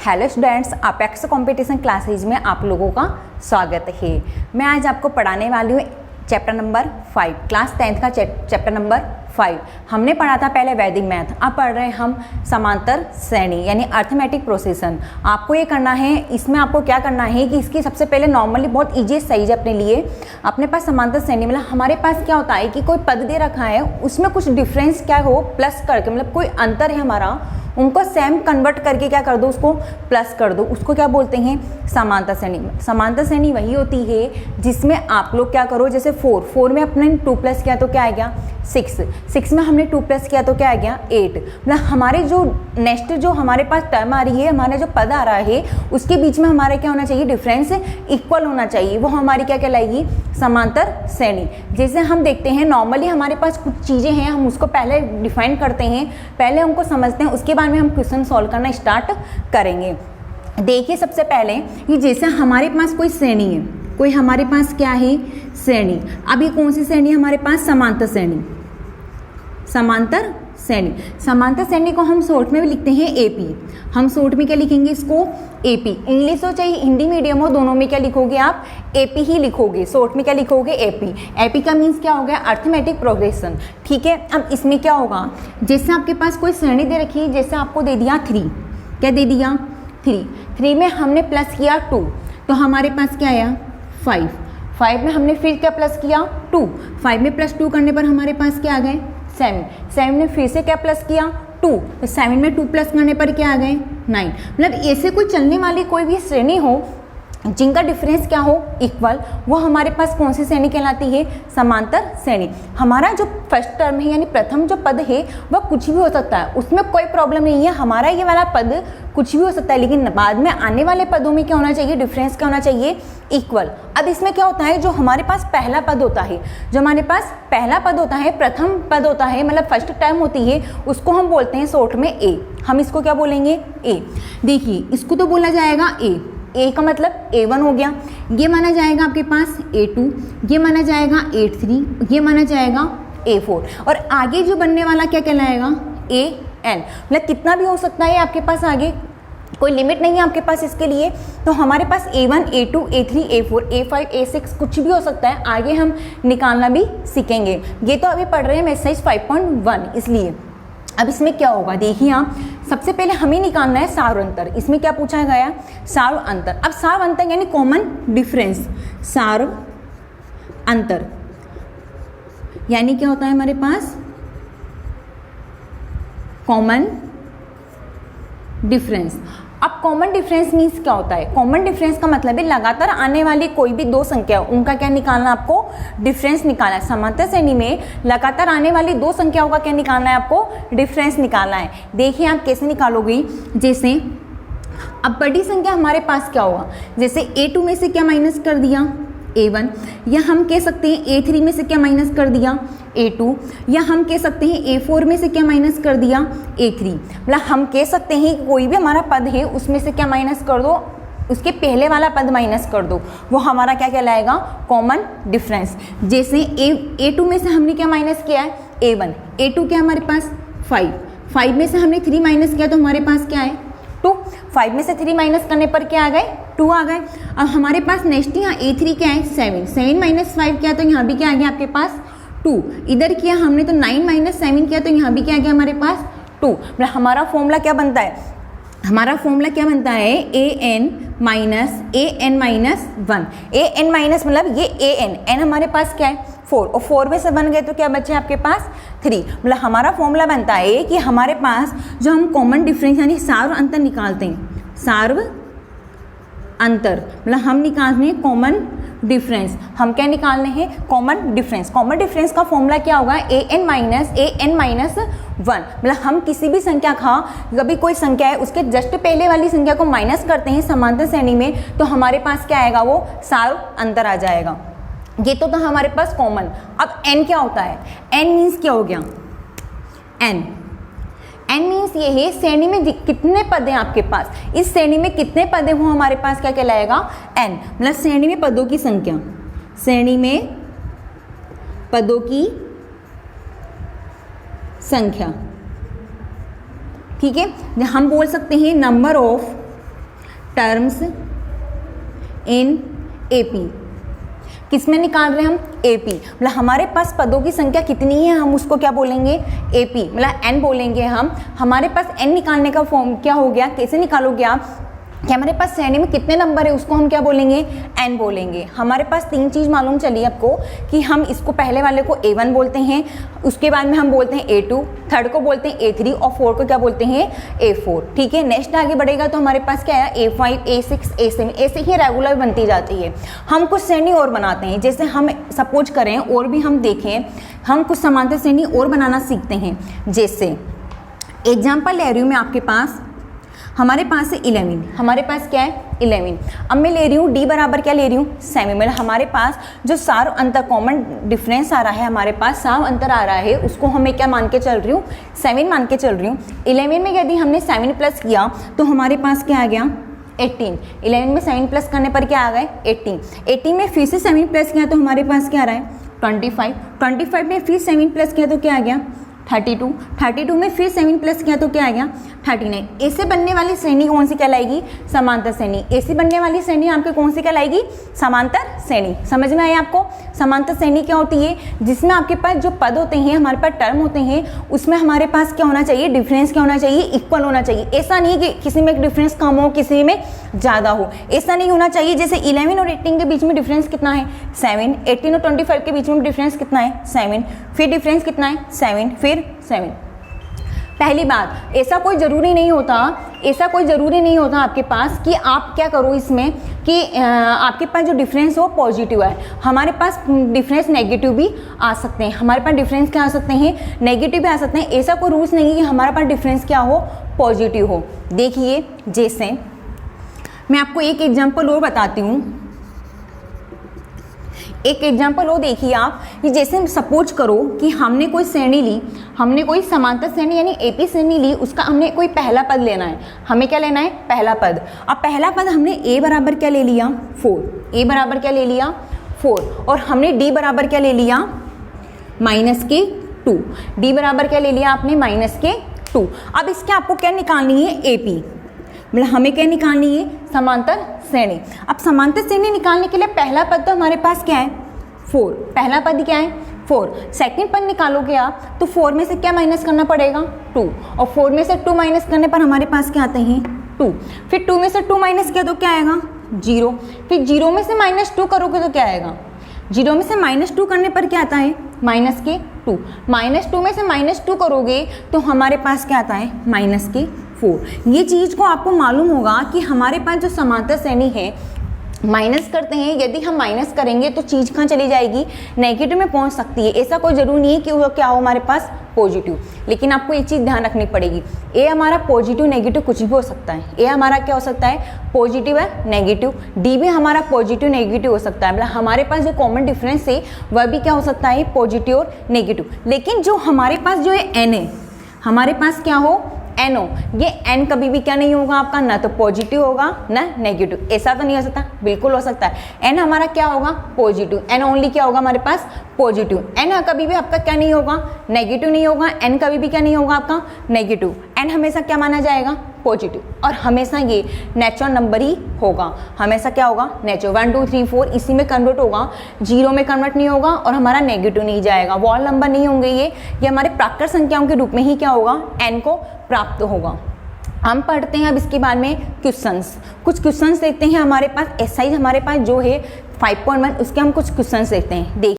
Hello students, apex competition classes में आप लोगों का स्वागत है। मैं आज आपको पढ़ाने वाली हूँ चैप्टर नंबर 5, क्लास 10th का चैप्टर नंबर 5। हमने पढ़ा था पहले वैदिक मैथ, अब पढ़ रहे हैं हम समांतर श्रेणी यानी अर्थमेटिक प्रोसेशन। आपको ये करना है, इसमें आपको क्या करना है कि इसकी सबसे पहले नॉर्मली बहुत ईजी सही है अपने लिए। अपने पास समांतर श्रेणी मतलब हमारे पास क्या होता है कि कोई पद दे रखा है, उसमें कुछ डिफरेंस क्या हो प्लस करके, मतलब कोई अंतर है हमारा, उनको सेम कन्वर्ट करके क्या कर दो, उसको प्लस कर दो, उसको क्या बोलते हैं समांतर श्रेणी। समांतर श्रेणी वही होती है जिसमें आप लोग क्या करो, जैसे 4 में अपने 2 प्लस किया तो क्या आ गया 6 में हमने 2 प्लस किया तो क्या आ गया 8। मतलब हमारे जो नेक्स्ट जो हमारे पास टर्म आ रही है, हमारा जो पद आ रहा है उसके बीच में हमारे क्या होना चाहिए, डिफरेंस इक्वल होना चाहिए, वो हमारी क्या कहलाएगी समांतर श्रेणी। जैसे हम देखते हैं नॉर्मली हमारे पास कुछ चीज़ें हैं, हम उसको पहले डिफाइन करते हैं, पहले हमको समझते हैं, उसके बाद में हम क्वेश्चन सॉल्व करना स्टार्ट करेंगे। देखिए सबसे पहले कि जैसे हमारे पास कोई श्रेणी है, कोई हमारे पास क्या है श्रेणी। अब ये कौन सी श्रेणी हमारे पास, समांतर श्रेणी। समांतर श्रेणी, समांतर श्रेणी को हम शॉर्ट में भी लिखते हैं एपी। हम शॉर्ट में क्या लिखेंगे इसको, एपी। इंग्लिश हो चाहे हिंदी मीडियम हो, दोनों में क्या लिखोगे आप, एपी ही लिखोगे। शॉर्ट में क्या लिखोगे, एपी। एपी का मीन्स क्या हो गया, अर्थमेटिक प्रोग्रेशन। ठीक है, अब इसमें क्या होगा, जैसे आपके पास कोई श्रेणी दे रखी है, जैसे आपको दे दिया 3, क्या दे दिया 3 में हमने प्लस किया 2 तो हमारे पास क्या आया 5 में हमने फिर क्या प्लस किया 2, 5 में प्लस 2 करने पर हमारे पास क्या आ गए 7 में फिर से क्या प्लस किया 2 तो 7 में 2 प्लस करने पर क्या आ गए 9। मतलब ऐसे कोई चलने वाली कोई भी श्रेणी हो जिनका डिफरेंस क्या हो इक्वल, वो हमारे पास कौन सी श्रेणी कहलाती है, समांतर श्रेणी। हमारा जो फर्स्ट टर्म है यानी प्रथम जो पद है वह कुछ भी हो सकता है, उसमें कोई प्रॉब्लम नहीं है, हमारा ये वाला पद कुछ भी हो सकता है, लेकिन बाद में आने वाले पदों में क्या होना चाहिए, डिफरेंस क्या होना चाहिए इक्वल। अब इसमें क्या होता है, जो हमारे पास पहला पद होता है, जो हमारे पास पहला पद होता है, प्रथम पद होता है, मतलब फर्स्ट टर्म होती है, उसको हम बोलते हैं शॉर्ट में ए। हम इसको क्या बोलेंगे ए। देखिए इसको तो बोला जाएगा ए का मतलब A1 हो गया, ये माना जाएगा आपके पास A2, ये माना जाएगा A3, ये माना जाएगा A4, और आगे जो बनने वाला क्या कहलाएगा AN। मतलब कितना भी हो सकता है आपके पास, आगे कोई लिमिट नहीं है आपके पास इसके लिए। तो हमारे पास A1, A2, A3, A4, A5, A6 कुछ भी हो सकता है, आगे हम निकालना भी सीखेंगे। ये तो अभी पढ़ रहे हैं एक्सरसाइज 5.1 इसलिए। अब इसमें क्या होगा, देखिए आप सबसे पहले हमें निकालना है सार अंतर। इसमें क्या पूछा गया, सार अंतर। अब सार अंतर यानी कॉमन डिफरेंस, सार अंतर यानी क्या होता है हमारे पास, कॉमन डिफरेंस। अब कॉमन डिफरेंस मीन्स क्या होता है, कॉमन डिफरेंस का मतलब है लगातार आने वाली कोई भी दो संख्या उनका क्या निकालना, आपको डिफरेंस निकालना है। समांतर श्रेणी में लगातार आने वाली दो संख्याओं का क्या निकालना है, आपको डिफरेंस निकालना है। देखिए आप कैसे निकालोगे, जैसे अब बड़ी संख्या हमारे पास क्या होगा, जैसे A2 में से क्या माइनस कर दिया A1, या हम कह सकते हैं A3 में से क्या माइनस कर दिया A2, या हम कह सकते हैं A4 में से क्या माइनस कर दिया A3। मतलब हम कह सकते हैं कि कोई भी हमारा पद है उसमें से क्या माइनस कर दो, उसके पहले वाला पद माइनस कर दो, वो हमारा क्या कहलाएगा, कॉमन डिफरेंस। जैसे A2 में से हमने क्या माइनस किया है A1, A2 क्या हमारे पास 5 में से हमने 3 माइनस किया तो हमारे पास क्या है 2। 5 में से 3 माइनस करने पर क्या आ गए 2 आ गए। अब हमारे पास नेक्स्ट यहाँ A3 क्या है 7 माइनस 5 किया तो यहाँ भी क्या आ गया आपके पास 2। इधर किया हमने तो 9 माइनस 7 किया तो यहाँ भी क्या आ गया हमारे पास 2। मतलब हमारा फॉर्मूला क्या बनता है, हमारा फॉर्मूला क्या बनता है an माइनस 1। an माइनस मतलब ये n हमारे पास क्या है 4, और 4 में से बन गए तो क्या बचे आपके पास 3। मतलब हमारा फॉर्मूला बनता है कि हमारे पास जो हम कॉमन डिफरेंस यानी सार्व अंतर निकालते हैं, सार्व अंतर मतलब हम निकालते हैं कॉमन डिफरेंस। हम क्या निकालने हैं, कॉमन डिफरेंस। कॉमन डिफरेंस का फॉर्मूला क्या होगा, an माइनस 1। मतलब हम किसी भी संख्या का, कभी कोई संख्या है उसके जस्ट पहले वाली संख्या को माइनस करते हैं समांतर श्रेणी में, तो हमारे पास क्या आएगा, वो सार्व अंतर आ जाएगा। ये तो था हमारे पास कॉमन। अब n क्या होता है, n मीन्स क्या हो गया, n मीन्स ये है श्रेणी में कितने पद हैं आपके पास, इस श्रेणी में कितने पद हैं वो हमारे पास क्या कहलाएगा n। मतलब श्रेणी में पदों की संख्या, श्रेणी में पदों की संख्या। ठीक है, हम बोल सकते हैं number of terms in AP. किसमें निकाल रहे हैं हम? एपी। मतलब हमारे पास पदों की संख्या कितनी है, हम उसको क्या बोलेंगे? एपी, मतलब एन बोलेंगे हम। हमारे पास एन निकालने का फॉर्म क्या हो गया, कैसे निकालोगे आप कि हमारे पास श्रेणी में कितने नंबर है, उसको हम क्या बोलेंगे? एन बोलेंगे। हमारे पास तीन चीज़ मालूम चली आपको कि हम इसको पहले वाले को A1 बोलते हैं, उसके बाद में हम बोलते हैं A2, थर्ड को बोलते हैं A3 और फोर्थ को क्या बोलते हैं? A4। ठीक है, नेक्स्ट आगे बढ़ेगा तो हमारे पास क्या है? A5, A6, A7, ऐसे ही रेगुलर बनती जाती है। हम कुछ श्रेणी और बनाते हैं, जैसे हम सपोज करें और भी हम देखें, हम कुछ समांतर श्रेणी और बनाना सीखते हैं। जैसे एग्जाम्पल ले रही हूँ मैं आपके पास, हमारे पास है 11, हमारे पास क्या है? 11। अब मैं ले रही हूँ D बराबर क्या ले रही हूँ? 7। मतलब हमारे पास जो सार अंतर कॉमन डिफरेंस आ रहा है, हमारे पास सार अंतर आ रहा है, उसको हमें क्या मान के चल रही हूँ? 7 मान के चल रही हूँ। 11 में यदि हमने 7 प्लस किया तो हमारे पास क्या आ गया? 18। 11 में 7 प्लस करने पर क्या आ गए? 18। 18 में फिर से 7 प्लस किया तो हमारे पास क्या आ रहा है? 25। 25 में फिर 7 प्लस किया तो क्या आ गया? 32। 32 में फिर 7 प्लस किया तो क्या आ गया? 39। ऐसे बनने वाली श्रेणी कौन सी कहलाएगी? समांतर श्रेणी। ऐसी बनने वाली श्रेणी आपके कौन सी कहलाएगी? समांतर श्रेणी। समझ में आया आपको? समांतर श्रेणी क्या होती है? जिसमें आपके पास जो पद होते हैं, हमारे पास टर्म होते हैं, उसमें हमारे पास क्या होना चाहिए? डिफरेंस क्या होना चाहिए? इक्वल होना चाहिए। ऐसा नहीं कि किसी में डिफरेंस कम हो, किसी में ज़्यादा हो, ऐसा नहीं होना चाहिए। जैसे 11 और 18 के बीच में डिफरेंस कितना है? 7। 18 और 25 के बीच में डिफरेंस कितना है? 7। फिर डिफरेंस कितना है? 7, फिर 7। पहली बात, ऐसा कोई ज़रूरी नहीं होता, ऐसा कोई ज़रूरी नहीं होता आपके पास कि आप क्या करो इसमें कि आपके पास जो डिफरेंस हो पॉजिटिव है। हमारे पास डिफरेंस नेगेटिव भी आ सकते हैं, हमारे पास डिफरेंस क्या आ सकते हैं? नेगेटिव भी आ सकते हैं। ऐसा कोई रूल्स नहीं है कि हमारे पास डिफरेंस क्या हो? पॉजिटिव हो। देखिए, जैसे मैं आपको एक एग्जाम्पल और बताती हूँ, एक एग्जाम्पल वो देखिए आप कि जैसे सपोज करो कि हमने कोई श्रेणी ली, हमने कोई समांतर श्रेणी यानी एपी श्रेणी ली, उसका हमने कोई पहला पद लेना है। हमें क्या लेना है? पहला पद। अब पहला पद हमने A बराबर क्या ले लिया? 4। A बराबर क्या ले लिया? 4। और हमने D बराबर क्या ले लिया? -2। D बराबर क्या ले लिया आपने? -2। अब इसके आपको क्या निकालनी है? एपी। मतलब हमें क्या निकालनी है? समांतर श्रेणी। अब समांतर श्रेणी निकालने के लिए पहला पद तो हमारे पास क्या है? 4। पहला पद क्या है? 4। सेकंड पद निकालोगे आप तो 4 में से क्या माइनस करना पड़ेगा? 2। और 4 में से 2 माइनस करने पर हमारे पास क्या आते हैं? 2। फिर 2 में से 2 माइनस किया तो क्या आएगा? 0। फिर 0 में से -2 करोगे तो क्या आएगा? 0 में से -2 करने पर क्या आता है? -2। -2 में से -2 करोगे तो हमारे पास क्या आता है? -4। ये चीज़ को आपको मालूम होगा कि हमारे पास जो समांतर श्रेणी है, माइनस करते हैं, यदि हम माइनस करेंगे तो चीज़ कहाँ चली जाएगी? नेगेटिव में पहुंच सकती है। ऐसा कोई ज़रूरी नहीं है कि वो क्या हो हमारे पास? पॉजिटिव। लेकिन आपको एक चीज़ ध्यान रखनी पड़ेगी, ए हमारा पॉजिटिव नेगेटिव कुछ भी हो सकता है। ए हमारा क्या हो सकता है? पॉजिटिव है, नेगेटिव। डी भी हमारा पॉजिटिव नेगेटिव हो सकता है। मतलब हमारे पास जो कॉमन डिफरेंस है वह भी क्या हो सकता है? पॉजिटिव और नेगेटिव। लेकिन जो हमारे पास जो है एन है, हमारे पास क्या हो? एन हो। ये एन कभी भी क्या नहीं होगा आपका? ना तो पॉजिटिव होगा ना नेगेटिव। ऐसा तो नहीं हो सकता? बिल्कुल हो सकता है। एन हमारा क्या होगा? पॉजिटिव। एन ओनली क्या होगा हमारे पास? पॉजिटिव। एन कभी भी आपका क्या नहीं होगा? नेगेटिव नहीं होगा। एन कभी भी क्या नहीं होगा आपका? नेगेटिव। एन हमेशा क्या माना जाएगा? पॉजिटिव। और हमेशा ये नेचुरल नंबर ही होगा। हमेशा क्या होगा? नेचुरल। 1 2 3 4 इसी में कन्वर्ट होगा, 0 में कन्वर्ट नहीं होगा और हमारा नेगेटिव नहीं जाएगा। वॉल नंबर नहीं होंगे ये हमारे प्राकृत संख्याओं के रूप में ही क्या होगा? एन को प्राप्त होगा। हम पढ़ते हैं अब इसके बाद में क्वेश्चंस। कुछ क्वेश्चंस देखते हैं हमारे पास। एक्सरसाइज हमारे पास जो है 5.1 उसके हम कुछ क्वेश्चंस देखते हैं।